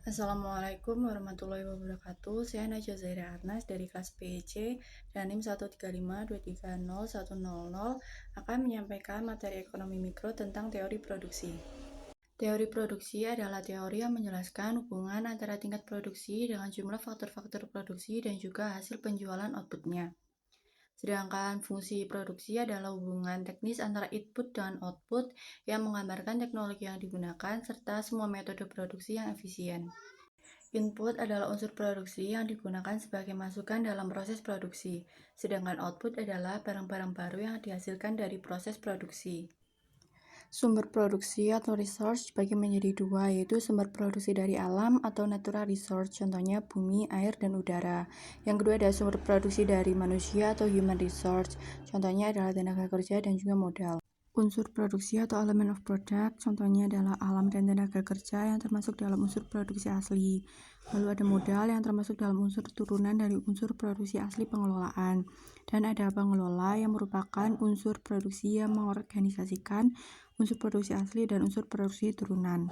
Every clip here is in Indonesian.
Assalamualaikum warahmatullahi wabarakatuh. Saya Najwa Zaira Arnas dari kelas PEC dan NIM 135230100 akan menyampaikan materi ekonomi mikro tentang teori produksi. Teori produksi adalah teori yang menjelaskan hubungan antara tingkat produksi dengan jumlah faktor-faktor produksi dan juga hasil penjualan outputnya. Sedangkan fungsi produksi adalah hubungan teknis antara input dengan output yang menggambarkan teknologi yang digunakan serta semua metode produksi yang efisien. Input adalah unsur produksi yang digunakan sebagai masukan dalam proses produksi, sedangkan output adalah barang-barang baru yang dihasilkan dari proses produksi. Sumber produksi atau resource dibagi menjadi dua, yaitu sumber produksi dari alam atau natural resource, contohnya bumi, air, dan udara. Yang kedua adalah sumber produksi dari manusia atau human resource, contohnya adalah tenaga kerja dan juga modal. Unsur produksi atau element of product, contohnya adalah alam dan tenaga kerja yang termasuk dalam unsur produksi asli. Lalu ada modal yang termasuk dalam unsur turunan dari unsur produksi asli pengelolaan. Dan ada pengelola yang merupakan unsur produksi yang mengorganisasikan unsur produksi asli dan unsur produksi turunan.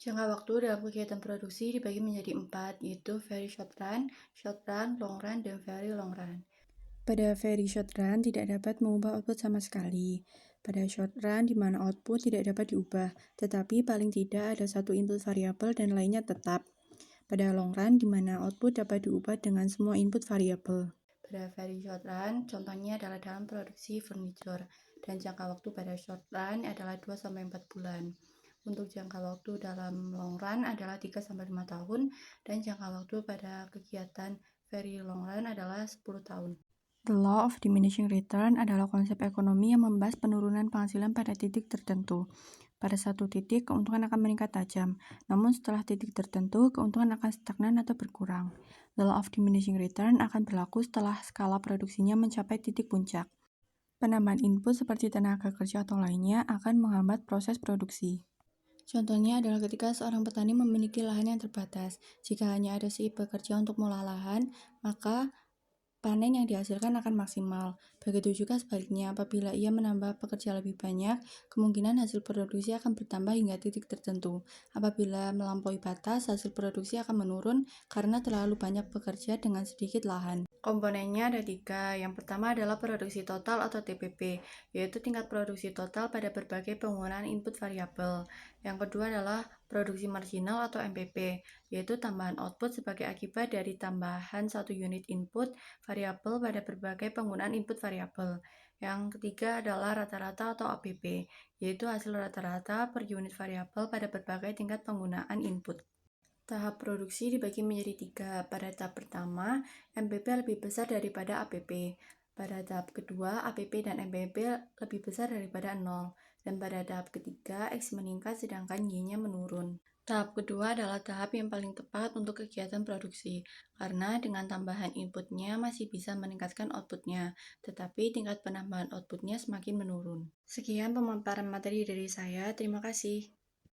Jangka waktu dalam kegiatan produksi dibagi menjadi 4, yaitu very short run, long run, dan very long run. Pada very short run tidak dapat mengubah output sama sekali. Pada short run di mana output tidak dapat diubah, tetapi paling tidak ada satu input variabel dan lainnya tetap. Pada long run di mana output dapat diubah dengan semua input variabel. Pada very short run, contohnya adalah dalam produksi furniture, dan jangka waktu pada short run adalah 2-4 bulan. Untuk jangka waktu dalam long run adalah 3-5 tahun, dan jangka waktu pada kegiatan very long run adalah 10 tahun. The law of diminishing return adalah konsep ekonomi yang membahas penurunan penghasilan pada titik tertentu. Pada satu titik, keuntungan akan meningkat tajam, namun setelah titik tertentu, keuntungan akan stagnan atau berkurang. The law of diminishing return akan berlaku setelah skala produksinya mencapai titik puncak. Penambahan input seperti tenaga kerja atau lainnya akan menghambat proses produksi. Contohnya adalah ketika seorang petani memiliki lahan yang terbatas. Jika hanya ada si pekerja untuk mengolah lahan, maka panen yang dihasilkan akan maksimal. Begitu juga sebaliknya, apabila ia menambah pekerja lebih banyak, kemungkinan hasil produksi akan bertambah hingga titik tertentu. Apabila melampaui batas, hasil produksi akan menurun karena terlalu banyak pekerja dengan sedikit lahan. Komponennya ada 3. Yang pertama adalah produksi total atau TPP, yaitu tingkat produksi total pada berbagai penggunaan input variabel. Yang kedua adalah produksi marginal atau MPP, yaitu tambahan output sebagai akibat dari tambahan satu unit input variabel pada berbagai penggunaan input variabel. Yang ketiga adalah rata-rata atau APP, yaitu hasil rata-rata per unit variabel pada berbagai tingkat penggunaan input. Tahap produksi dibagi menjadi 3. Pada tahap pertama, MPP lebih besar daripada APP. Pada tahap kedua, APP dan MPP lebih besar daripada 0. Dan pada tahap ketiga, X meningkat sedangkan Y-nya menurun. Tahap kedua adalah tahap yang paling tepat untuk kegiatan produksi, karena dengan tambahan inputnya masih bisa meningkatkan outputnya, tetapi tingkat penambahan outputnya semakin menurun. Sekian pemaparan materi dari saya, terima kasih.